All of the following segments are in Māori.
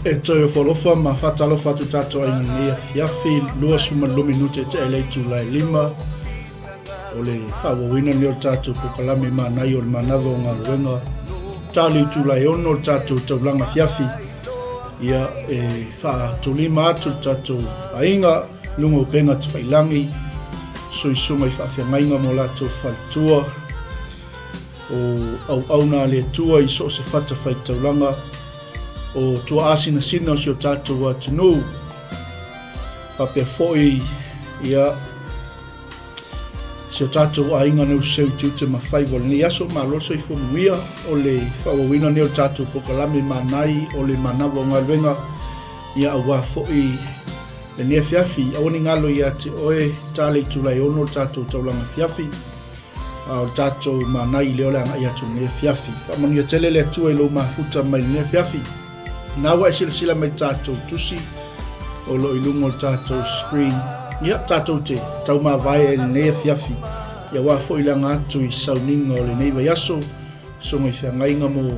E toi folofa ma fatalo fatu tato ai ngia fiafi lua suma minute te ele tula lima o le whawawina ni o tato pokalame Manai o le Manava o Galuega tali tula ono o tato taulanga fiafi ia e wha tulima atu tato ainga lungo penga te whailangi soisunga i whawhiangainga mo lato whaitua o auna le tua i so se whata whaitaulanga o tua asina sina o si o tātou wa tunu pape foi ia si o tātou a inga neu seu tute ma whaiwal ni aso ma loso i whamuia o le whawawina neo tātou pokalame Manai o le Manava o Galuega ia awa foi le nia fiafi awani ngalo ia te oe tale tulai ono tātou taulanga fiafi o tātou Manai leo le anga ia tu nia fiafi whamani a tele le tua ilo mafuta mai nia fiafi Nawa sila mai tātou tusi o lo ilungo tātou screen. Ia tātou te tau mā vai e le nea fiafi. Ia wā fo ilanga atu i sauninga o le neiva yaso. So ngai whiangainga mo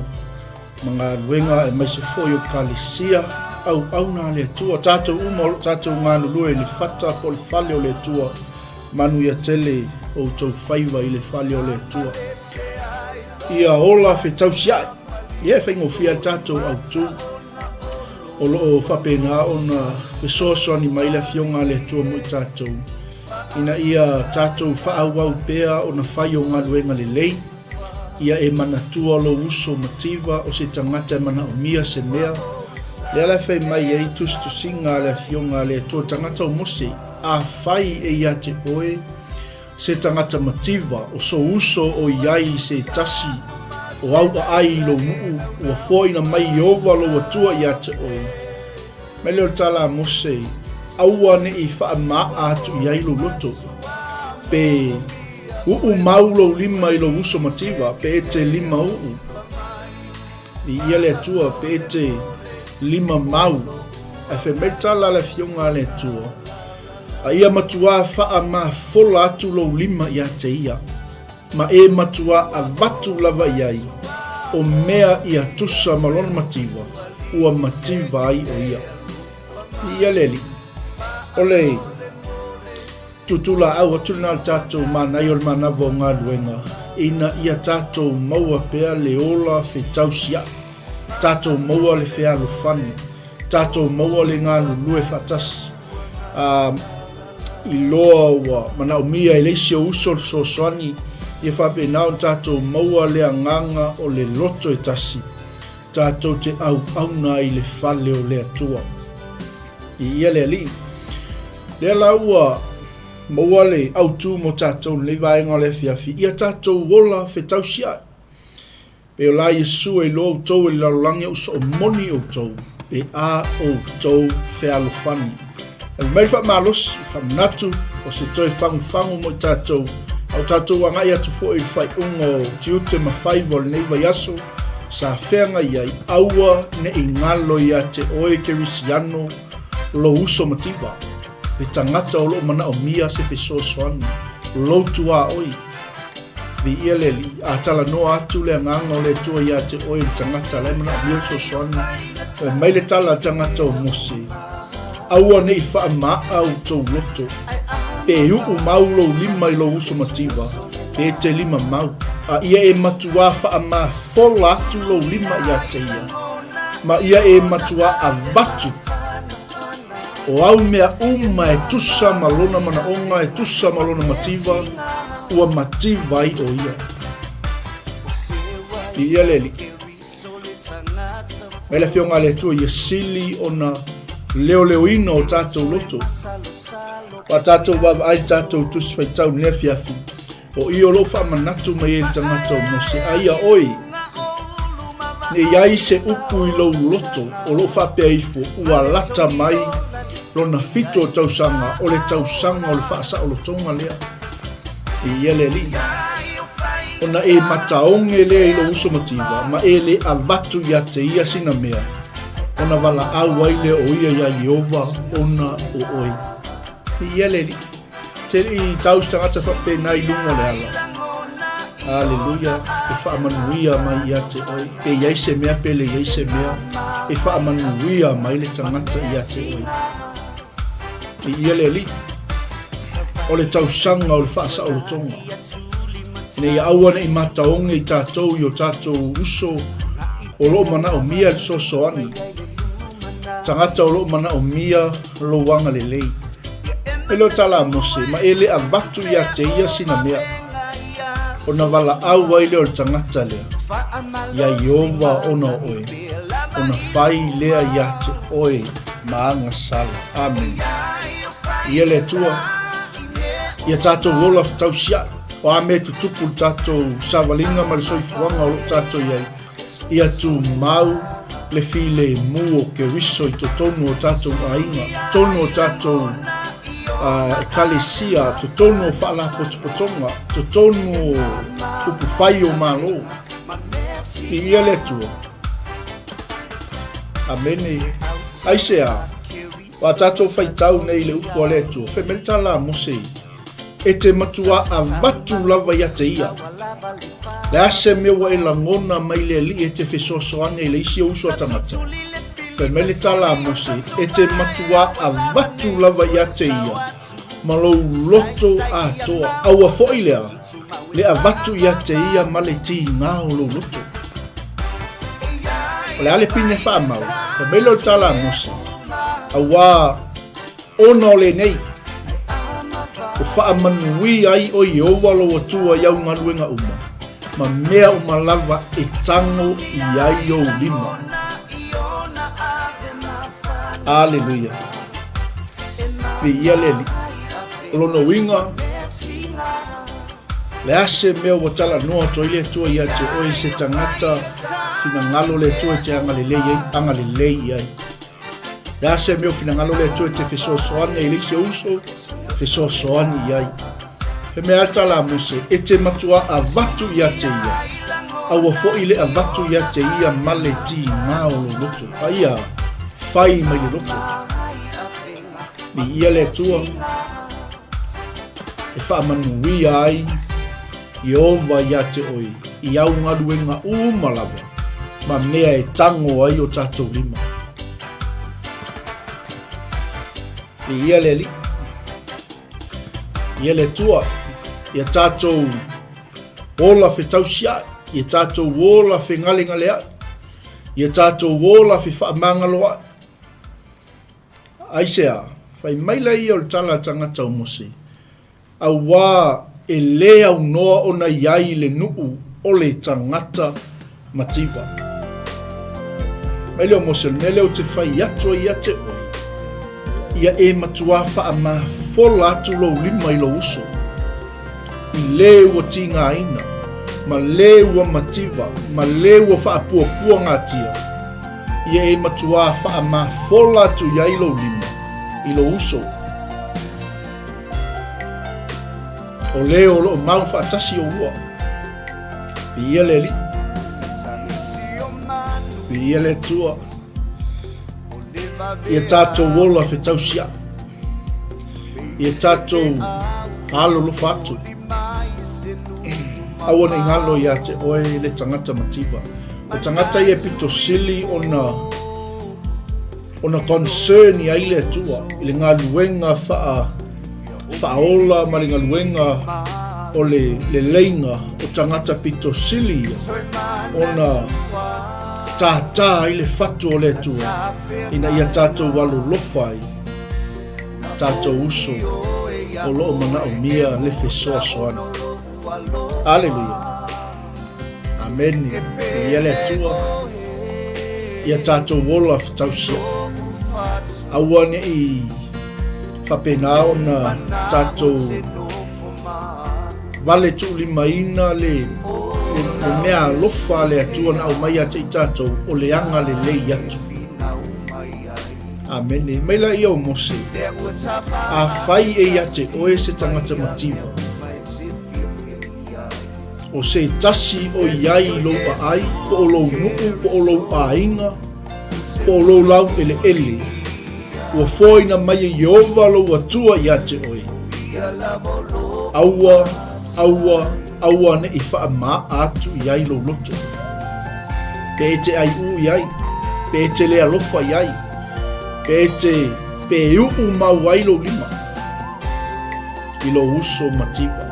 mga luenga e mai se fo i o kalisia. Au na le tua. Tātou uma o tātou ngānu lue le fata po le fale o le tua. Manu ia tele o tau whaiva i le fale o le tua. Ia ola fe tau siai. Ia whaingo fia tātou au tu. O loo whapena o na whesoasoani mai le fionga le tua mo i tātou. Ina ia tātou whaawau pēa o na whai o Galuega le lei. Ia e manatua lo uso mativa o se tangata e mana o mia se mea. Le ala whai mai e tustusinga le fionga le tua tangata o mose. A whai e ia te oe se tangata mativa o so uso o iai se tasi. O au ai lo nuu o foi na mai ova lo atua ia te o. Me leo tala mose aua ne i wha maa atu i ai lo loto. Pe mau lo lima i lo uso mativa pe e te lima uu. I ia le atua pe e te lima mau. A fe me tala le fionga le atua. A ia matua wha maa fola atu lo lima ia te ia. Ma e matua a vatu lava iai o mea ia tusa malona mativa ua mativa ai o ia. Ia leli. Ole tutula au atuna tātou Manai o le Manava o Galuega ina ia tātou maua pea le ola fe tausia. Tātou maua le fe alofani. Tātou maua le ngālu lue fatasi. I loa ua mana o mia e leisi o uso so soani ia whape nao tātou maua le anganga o le loto e tasi. Tātou te au na i le whale o le atua. I ia le ali. Le laua maua le au tū mo tātou le vaenga le fiafi. Ia tātou wola fe tausia. Pe o la Yesu e lo tau e lalangi o so o moni o tau. Pe a o tau fe alofani. E mai wha malos, wha natu o se toi whangu mo tātou. Au tātou anga ia tu fo i whai ungo tiute ma whaiva le neiva yaso sa whenga iai aua ne i ngalo ia te oe ke risiano lo uso mativa. Le tangata o lo mana o mia se whesoasoani lo tua oi. Vi ia leli a tala noa atu le anganga o le tua ia te oe le tangata le mana o mia soasoani. Mai le tala tangata o mose. Aua ne i wha maa au tau loto. Pe uu mau lo lima i lo uso mativa. Pe te lima mau. A ia e matua wha ma fola atu lo lima ia te ia. Ma ia e matua a vatu. O au mea uma e tusa malona mana onga e tusa malona mativa. Ua mativa i o ia. I ia leli. Mele fionga le tua ia sili o na leo ino o tātou loto. Wa tātou wawa ai tātou tusi pai tau nea fiafi. O i o lo wha manatu mai e tangata o mose aia oi. Ne iai se upu i lo loto o lo wha pea ifo ua lata mai lo na fito o tausanga o le tausanga o le whaasa o lo tonga lea. I ia le li. O na e mataonge lea i lo uso mativa ma e le avatu ia te ia sina mea. O na wala au ai le o ia ia Jehova ona o oi. Ia leli. Te i tau tangata whape nai lunga le ala. Aleluia. E wha amanuia mai ia te oi. Pe iai se mea, pe le iai se mea. e whaamanuia mai le tangata ia te oi. I ia le li, o le tausanga o le whaasa o le tonga. Ne ia awana i mataonga i tātou i o tātou uso o loo mana o mia le sosoani. Tangata o loo mana o mia lo wanga le lei. E leo tala mose, ma ele a vatu ia te ia sina mea. O na wala au ai leo le tangata lea. Ia Iova ona oe. O na whai lea ia te oe maanga sala. Amen. Ia le tua. Ia tātou wola tau sia. O ame tutupu tātou savalinga ma le soifuanga o tātou iai. Ia tu mau le file mu o ke wiso i to tonu o tātou ainga. Tonu o tātou kalesia, to tonu o whaala potopotonga, to tonu o upu whai o malo. I ia le tua. Amene. Aisea. Wa tātou whaitau nei le upu a le tua. Whemelta la mose. E te matua a vatu lava ia te ia. Le ase mewa e langona mai le li e te whesosoane le isi o uso atangata. Pemele tala mose, e te matua a vatu lava ia te ia. Malou loto a toa, aua foi lea. Le a vatu ia te ia ma le ti ngā o lo loto. Le ale pine whaamau, pemele tala mose. Aua ono le nei. O whaamanui ai o Iova lo atua iau Galuega uma. Ma mea o malava e tango i ai o lima. Aleluia. Vi ia leli. Lono winga. Le ase mea o tala noa toile tua ia te oi se tangata. Fina ngalo le tua te angalelei ai. Le ase mea o fina ngalo le tua te whesosoane i lise uso. Te sosoani iai. He mea tala mose, e te matua a vatu ia te ia. Aua foi le a vatu ia te ia male ti ngā o lo loto. A ia, whai mai le loto. Ni ia le tua. E whaamanui ai, Iova ia te oi. I au Galuega umalava. Ma mea e tango ai o tātou lima. Ni ia le li. Ia le tua, ia tātou ola whe tausia, ia tātou ola whe ngale, ia tātou ola whe whaamangaloa. Aisea, whai maila ia o le tala tangata o mose. Au wā e lea unoa ona iai le nuu o le tangata matiwa. Maile o mose, mele o te whai atua ia te oi. Ia e matua whaama fola atu lo lima i lo uso. I lewa ti ngā ina. Ma lewa mativa. Ma lewa whaapua ngā tia. Ia e matua whaama fola atu ia i lo lima. I lo uso. O leo lo mau whaatasi o ua. Ia le li. Ia le tua. Ia tātou wola whe tausia. Ia tātou halo lo fatu. Awana i ngalo ia te oe le tangata matiwa. O tangata ia pito sili ona concern i aile tua. I le Galuega whaola ma le Galuega o le leinga o tangata pito sili. Ona tātā i le fatu o le tua. Ina ia tātou walo lofai. Tātou uso o loo mana o mia le whesoasoana. Aleluia. Amen. Ia le tua. Ia tātou wola whetausia. Awane i whapena o na tātou vale tu limaina le mea lofa le atua na au mai ate i tātou o le anga le lei atu. Amen. Maila ia o mose. A whai e ate oe se tangata matiwa. O se tasi o iai loupa ai, po o lou nuku, po o lou ainga, po o lou lau ele. Ua foina mai e Iova lou atua i ate oe. Aua ne i wha maa atu iai lou loto. Te te ai u iai. pe te le alofa iai, pe te pe upu mau ai lo lima, i lo uso matiwa.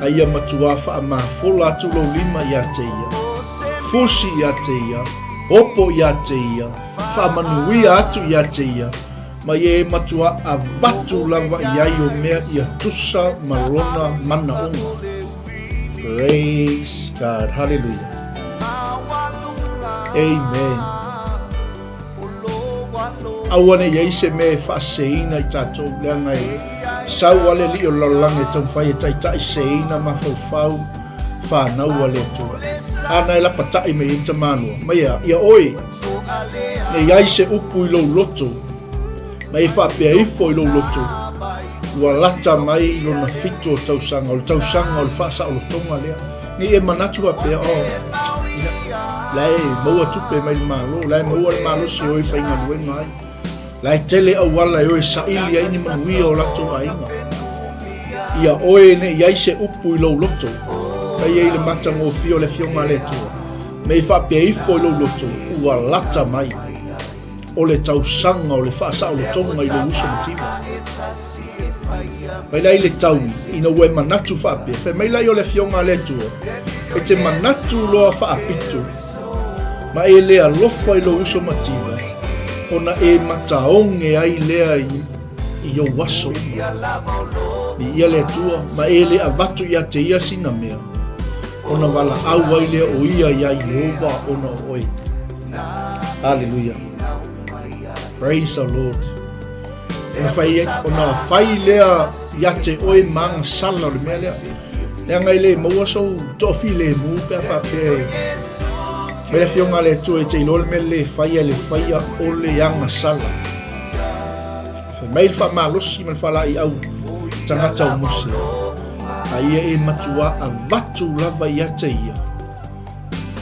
Aia matua wha ma fola atu lo lima ia te ia, fusi ia te ia, opo ia te ia, wha manuia atu ia te ia, ma e matua a vatu lava iai o mea ia tusa malona mana onga. Praise God, hallelujah. Amen. Awane iai se me whaaseina i tatou leanga sau ale li o lalange tau whai e tai seina ma whau whanau ale tua. Ana e lapa tai me inta manua. Ma ia oi, ne iai se upu i lo loto, ma e whapea ifo i lo loto, ua lata mai lo na fito o tausanga, o tausanga o le whaasa o lo tonga lea. Ni e manatu a pea o, lai maua tupe mai le malo, lai maua le malo se oi whainga luenga ai. Lai tele au wala e oe saili ai ni manuia o lato ainga. Ia oe ne iai se upu i lo loto, kai e le mata ngō fio le fionga le tua. Me i whapea ifo i lo loto, ua lata mai. O le tausanga o le whaasa o le tonga i lo uso matima. Mai lai le tauni, ina ue manatu whapea, whai mai lai o le fionga le tua, e te manatu loa whaapitu, ma e lea lofa i lo uso matima, ona e mataonge ai lea i o waso. I ia le tua, ma e lea vatu ia te ia sina mea, ona wala au ai lea o ia ia Jehova ona o oi. Hallelujah. Praise the Lord. Ona whai lea ia te oi manga sala o le mea lea. Lea ngai le maua sou tofi le mu pia whapea. Me le fionga le tua e te ilole me le whaia o le yanga sala. Mai le wha malosi me le whala i au tangata o mose. Aia e matua a vatu lava ia te ia.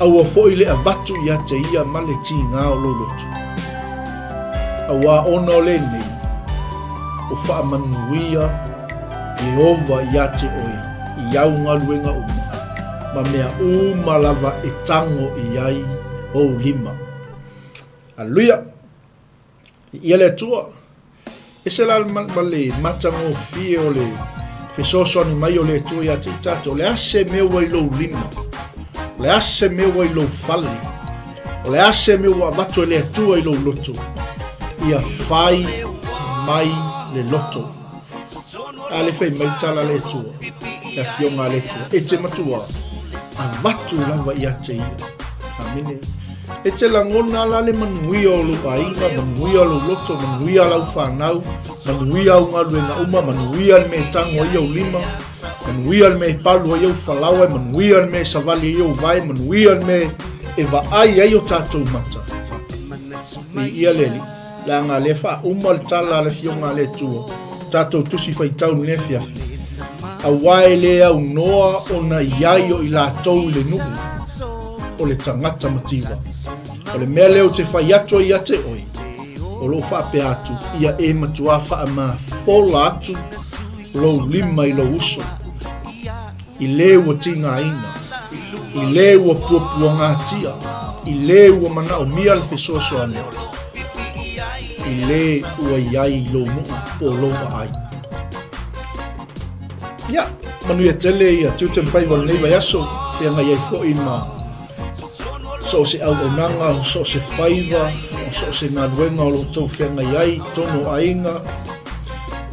Aua foi le a vatu ia te ia ma le ti ngā o lolotu. Aua ona o le nei, o wha manuia Jehova ia te oe, i au ngā luenga uma, ma mea uma lava e tango i ai o lima. Hallelujah. Ia le tua, e se la ma le matango fie o le fesoso ni mai o le tua ia te tato, le ase mewa i lo lima, le ase mewa i lo fali, o le ase mewa vato le tua i lo loto, ia fai mai le loto. Ale fai mai tala le tua, ia fionga le tua, e te matua, a vatu lava ia te ia. Amine. E te langona la le manuia o lo ainga, manuia o lo loto, manuia lau whanau, manuia o ngā luenga uma, manuia le me tango i au lima, manuia le me palu i au whalaua, manuia le me savali i au vai, manuia le me e vaai ai o tātou mata. I ia leli, la ngā le wha uma le tala le fionga le tua, tātou tusi whai taunu le fiafi. A wae le au noa o na iai o i la tau le nuku, o le tangata matiwa. O le mea leo te whai atua i ate oi, o lo whape atu, ia e matua wha ma fola atu, lo lima i lo uso. I le ua tinga ina, i le ua puapua ngā tia, i le ua mana o mia le fesoso ane, i le ua iai lo nuu po loa ai. Ia, manu ia tele ia, tiu te mwhai wala nei vai aso, te anga iai fo ma so se au onanga, so se whaiva, so se ngā ruenga o lo tau whenga iai, tono ainga,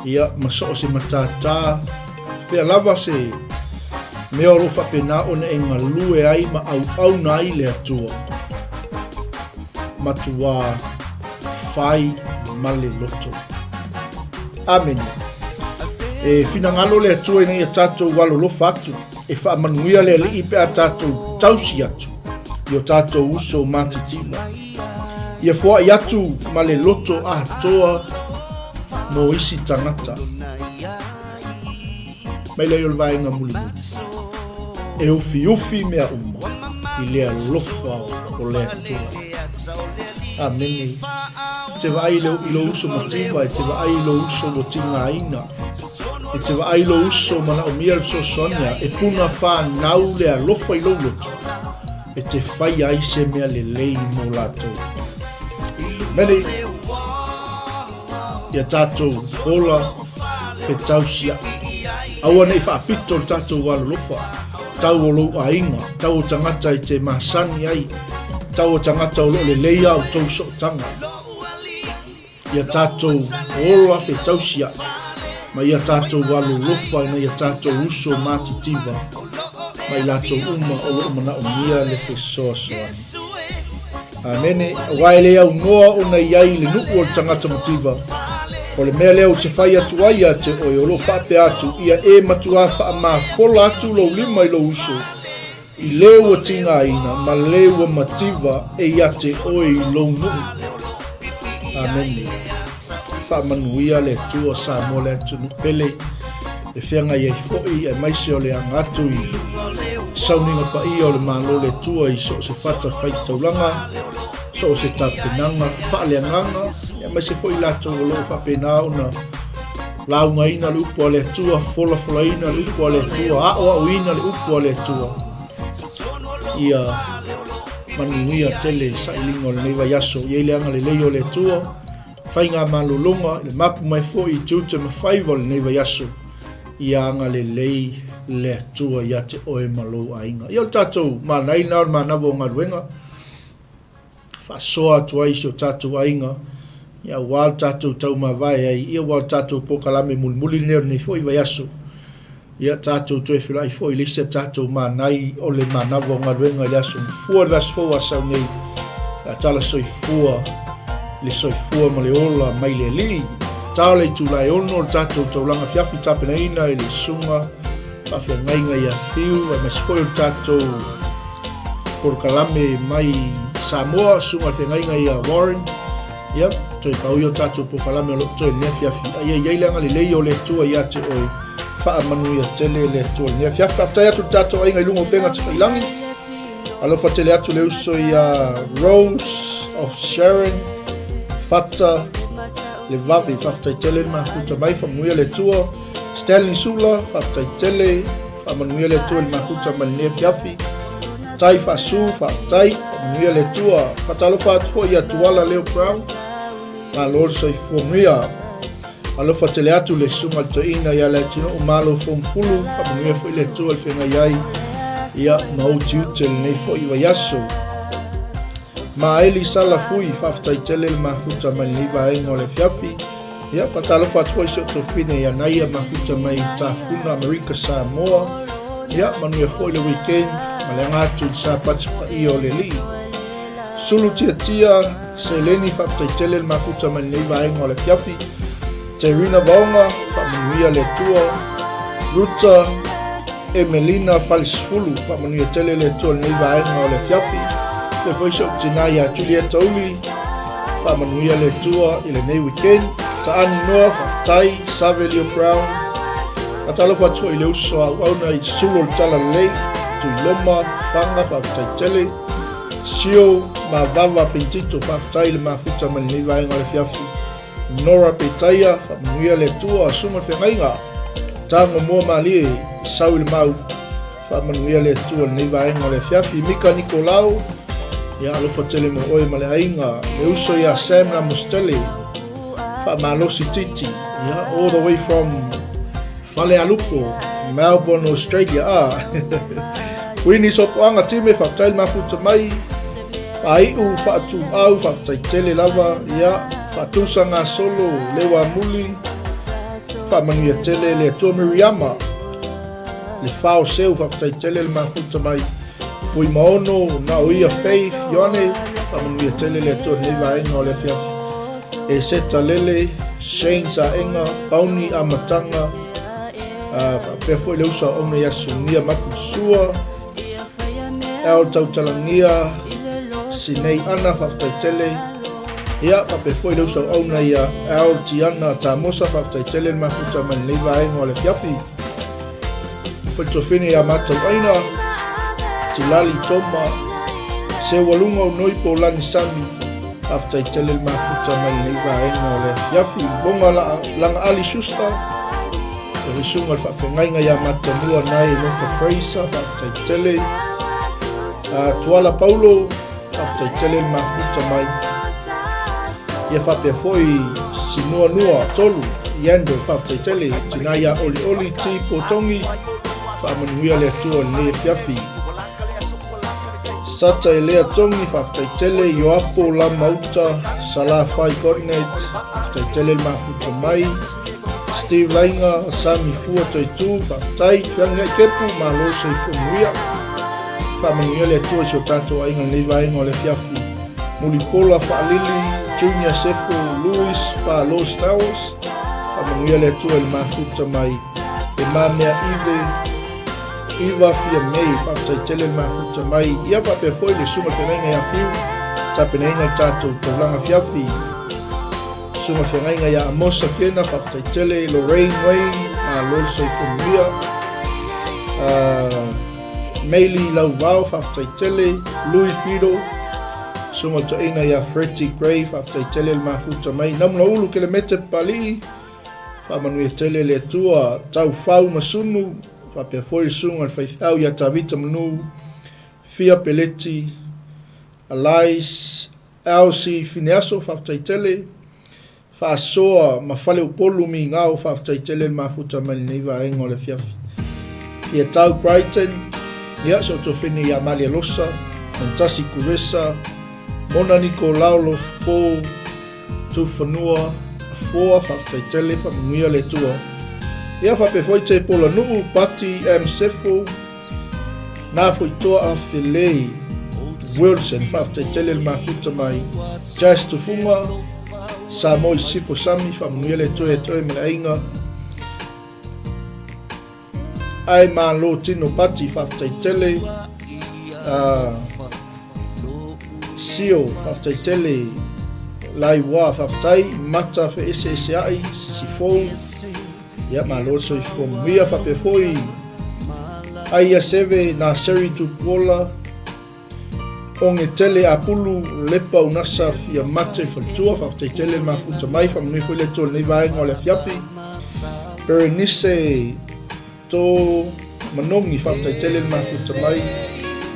ia, ma so se matata, whea lava se mea o lo whapena o ne e ngā lue ai ma au na ai le atua. Matua whai male loto. Amen. E finangalo le atua i nei a tātou walo lo fatu, e wha manuia le li ipe a tātou tausi atu. Io tātou uso mātitima. Ia fua i atu ma le loto a toa mo isi tangata. Mai leo le vaenga muli muli. E ufi mea uma. I lea lofa o lea toa. Amene. Te vai leo ilo uso matima, e te vai ilo uso mo tinga ina. E te vai ilo uso mana o mia so sonia, e puna wha nau lea lofa ilo loto. e te whai ai se mea le lei mō lātou. Mene, ia tātou hola ke tausia. Aua nei whaapito tātou walolofa. Tau o lo ainga, tau o tangata i te masani ai, tau o tangata o lo le leia o tau so tanga. Ia tātou hola ke tausia. Ma ia tātou walolofa ina ia tātou uso mātitiva. Mai lātou uma o lo mana o mia le ke soasoani. Amene, wai lea unoa o na iai le nuku o tangata motiva. O le mea leo te whai atu ai te oi o lo whape atu, ia e matua wha ma fola atu lo lima i lo uso. I leo o tinga ina, ma leo o mativa e ia te oi lo nuku. Amene. Wha manuia le tua sa mo le atu nupele. E whianga iei foi e maise o le angatu i sauninga pa ia o le malo le tua i so se whata whai taulanga, so se tapenanga, whaaleanganga, e maise foi lato o lo whapena una launga ina le upo le tua, fola ina le upo le tua, ao ina le upo le tua. Ia manuia tele sa ilingo le neiva yaso, iei leanga le leio le tua, whainga malolonga, le mapu mai foi i 𝚗𝚑𝚑𝚡𝚑 le neiva yaso. Ia anga le lei le atua ia te oe malo ainga. Ia o tātou Manai nao Manava o Galuega. Whasoa atua isi o tātou ainga. Ia wāl tātou tau mawai ai. Ia wāl tātou pokalame mulmuli neo nei fo i vai aso. Ia tātou toe whilai fo i lisa tātou Manai o le Manava o Galuega le aso. Fua las fo asau nei. Tala soi fua. Le soi fua ma le ola mai le li. Tau le tūlai ono tātou taulanga whiawhi tapena ina e le sunga whawhia ngainga ia whiu a mas foi o tātou porkalame mai Samoa sunga whia ngainga ia Warren ia toi pau i o tātou porkalame o lopto e nea whiawhi a ia iaileanga le lei o le tua ia te oi wha manu ia tele le tua nea whiawhi aftai atu tātou ainga i lungo penga te whailangi alofa tele atu le uso ia Rose of Sharon Fata le vavi whakataitele mahuta mai whamuia le tua Stanley Sula whakataitele whamanuia le tua le mahuta mai nea whiawhi tai whasu whakatai whamuia le tua whatalo whatua ia tuala Leo Brown ma lorso i whamuia alofa tele atu le sunga toina ia le tino o malo whampulu whamanuia fo i le tua le whenga iai ia mauti ute le nei fo i waiaso Ma eli sala fui whaftaitele le mahuta mai liva ainga o le whiawhi. Ia, whatalo whatua i soto whine ia naia mahuta mai tāwhuna Amerika Samoa. Ia, manuia fo i le weekend, ma le ngātu i sa patipa i o le li. Sulu tia se leni whaftaitele le mahuta mai liva ainga o le whiawhi. Te rina vaonga, whamanuia le tua. Ruta e Melina Falisfulu, whamanuia tele le tua le liva ainga o le whiawhi. Le voice of Tinaya Julieta Uli whamanuia le tua i le nei weekend ta ani noa whaftai Save Leo Brown a talo whatua i le uso au auna i sulo le tala lei tu loma whanga whaftai tele sio ma vava pentito whaftai le mafuta mani nei vaenga le whiawhi Nora Petaia whamanuia le tua a suma whengainga tango mua malie sau le mau whamanuia le tua le nei vaenga le whiawhi Mika Nicolau Ia alofa tele mo oe ma le ainga le uso ia Sam na Mustele wha malosi titi ia all the way from Whale Alupo Melbourne, Australia Wini sopoanga time whaftail mafuta mai whaiu whaatu au whaftai tele lava ia whaatusa ngā solo lewa muli whamanuia tele le atua Miriama le whao seu whaftai tele le mafuta mai Pui maono na oia Faith Yone whamanuia tele le atua niva ainga o le whiawhi e seta lele Shane Saenga Pauni Amatanga pia foi le usa ona ia sunia mapusua el tautalangia sinei ana whaftaitele ia whape foi le usa ona ia el tiana tamosa whaftaitele mafuta man leiva ainga o le whiawhi Whaitofini a matau aina Tilali Toma se walunga o noi po lani sami whaftaitele mafuta man leiva ainga o le whiawhi bonga langa ali susta Risunga whawhengainga ia matanua nai Loka Fraser whakataitele tuala Paulo whaftaitele mafuta mai. Ia whapea foi sinua nua tolu iando whaftaitele tina ia oli ti potongi whaamanuia lea tua le fiafi. Sata e lea tongi whaftaitele Ioapo la mauta 𝚟𝚑𝚍𝚎𝚘𝚡 whaftaitele mafuta mai. Steve Lainga Sami Fua Toitu whaftai whianga I kepu malo se whamuia. Whaamanuia lea tua sio tato ainga lewainga o le fiafi. Mulipola Whaalili, Junior Sefo, Louis Pa Los Towers. Whaamanuia lea tua le mafuta mai. E mamea Iva fia mei whaftaitele le mafuta mai. Ia whapea foi le suma whengainga ia fiu. Tapenainga tato taulanga fiafi. Suma whengainga ia Amosa Kena whaftaitele Lorraine Wayne malo se whamuia. Meili Lauvao whaftaitele Louis Fido. Suma toina ia Freddie Gray whaftaitele le mafuta mai. Namuna ulu ke le mete pali. Whaamanuia tele le tua tau whau masunu. Whapea foi sunga le whaithau ia Tavita Manu. Fia Peleti. Alais. Elsie Fineaso whaftaitele. Whaasoa mawhale upolu mi ngau whaftaitele le mafuta mai nei vaenga o le fiafi. Ia tau Brighton. Ia so tofini ia Malia Losa. Antasi Kuresa. Mona Nicolau Lofpo. Tufanua. Foa whaftaitele whamungia le tua. Ia whape foi te pola nuu Pati Sefo. Nā foi toa a Filei Wilson whaftaitele le mafuta mai. Jas Tufunga. Sa moi sifo sami whamungia le tua e toi mele ainga. Ai malo tino Pati whaftaitele. Sio whaftaitele. Lai wa whaftai mata fe ese ai sifou. Ia malo so whamuia whape foi. Ai a seve na seri tupuola. Onge tele apulu lepa unasa fia mate whatua whaftaitele mafuta mai whamunui foi le tō nei vaenga o le fiapi. Berenice tō manongi whaftaitele mafuta mai.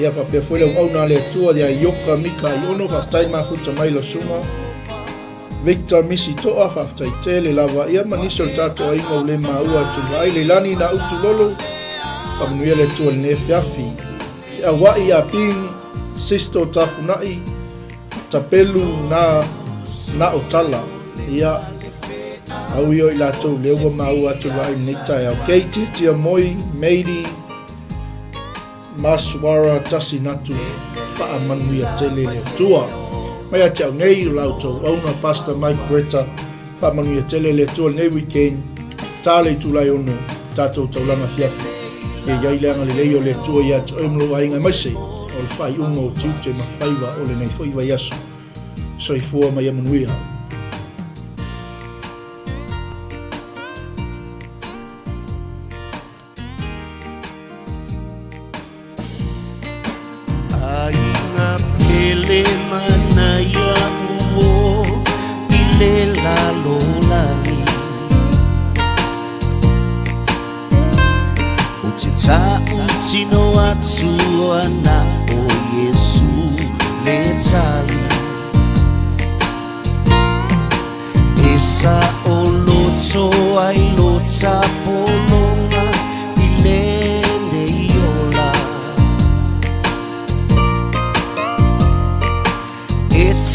Ia whape foi le au nā le tua ia Ioka Mika Iono whaftai mafuta mai lo sunga. Victor Misi toa whaftaitele lava ia maniso le tato ainga o le maua tuvai le lani na utu lolo. Whamanuia le tua le fiafi. Fia wai a ping Sisto Tafunai. Tapelu na otala. Ia au io I lato le ua maua tuvai nektai au keiti tia moi meidi Maswara tasi natu. Whaamanuia tele le tua. Mai ati au nei lauto auna Pastor Mike Greta whaamanuia tele le tua nei weekend tale tulai ono tatou taulanga fiafi e iai leanga le leo le tua ia te oimlo ainga maise o le whai unga o tiute ma whaiwa o le nei whaiwa yasu soi fua mai amanuia. Manai uo ile la lolani Utita utino atu ana o Yesu le tali Esa o loto ai lota polonga ile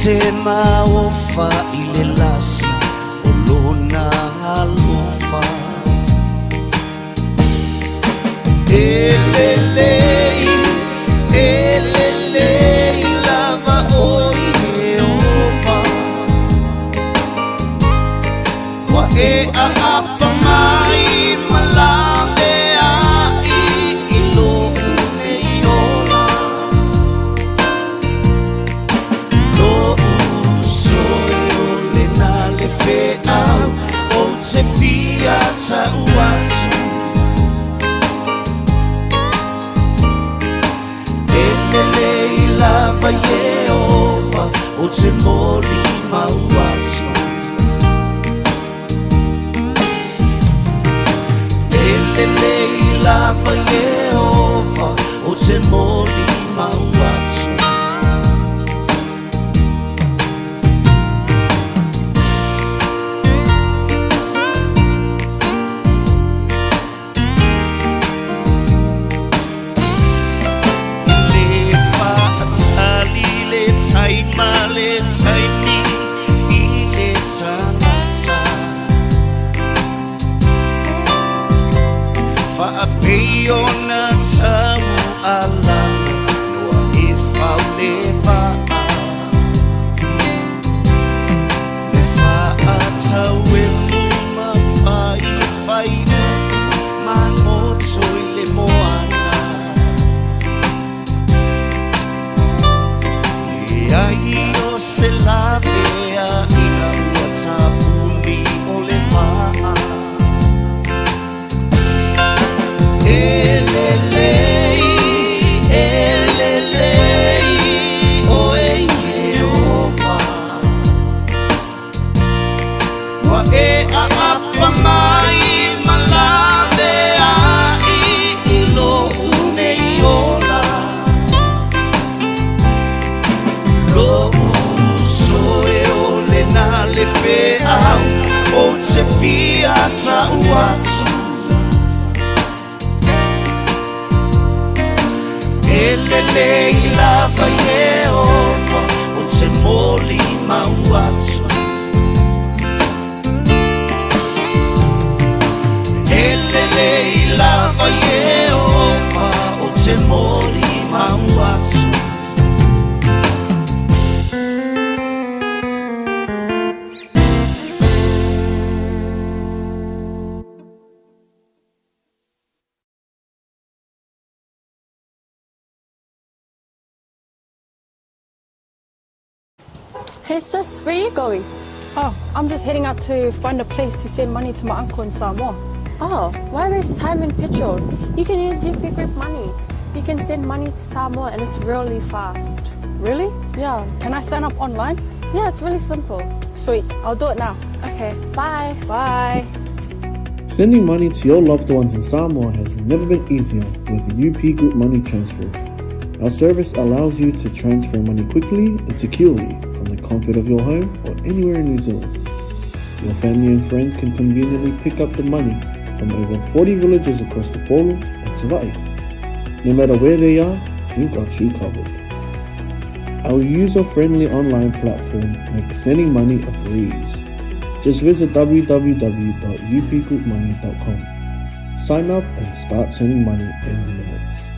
Te maofa ile lasi olona alofa Elelei lava oi Jehovah Wa e a apa mai malame ai ilo uneiola Feau o te pia tau atu Elelei lava Jehova o te moli mau atu Elelei lava Jehova o te moli mau atu May ona tau alanga noa e whau le paa me wha tau e luma whai whainu ma ngoto i le moana ai o se lavea ina ua tapuni o le paa elelei o e Jehova wa e a apa mai malavea i lo unei ola le wheau o te 𝚗𝚘𝚎𝚅𝗚𝗏𝗔𝗜𝗒 Elelei lava Jehova o te moli mau atu Elelei lava Jehova o te moli mau atu Hey sis, where are you going? Oh, I'm just heading out to find a place to send money to my uncle in Samoa. Oh, why waste time and petrol? You can use UP Group Money. You can send money to Samoa and it's really fast. Really? Yeah. Can I sign up online? Yeah, it's really simple. Sweet, I'll do it now. Okay, bye. Bye. Sending money to your loved ones in Samoa has never been easier with the UP Group Money Transfer. Our service allows you to transfer money quickly and securely from the comfort of your home or anywhere in New Zealand. Your family and friends can conveniently pick up the money from over 40 villages across the Polo and 𝚟𝚑𝚍. No matter where they are, we've got you covered. Our user-friendly online platform makes sending money a breeze. Just visit www.upgroupmoney.com. Sign up and start sending money in minutes.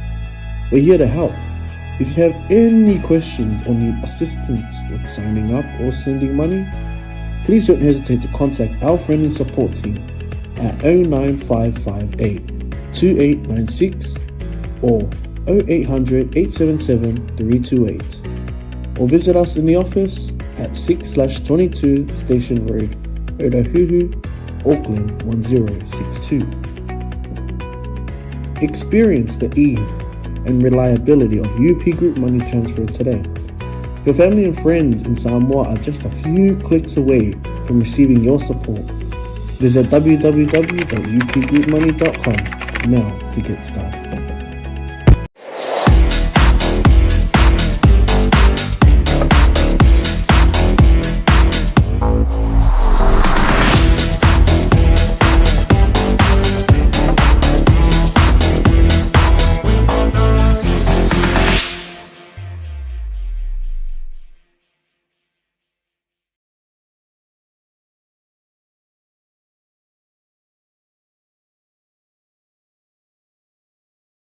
We're here to help. If you have any questions or need assistance with signing up or sending money, please don't hesitate to contact our friendly support team at 09558 2896 or 0800 877 328, or visit us in the office at 6/22 Station Road, Ōtahuhu, Auckland 1062. Experience the ease and reliability of UP Group Money Transfer today. Your family and friends in Samoa are just a few clicks away from receiving your support. Visit www.upgroupmoney.com now to get started.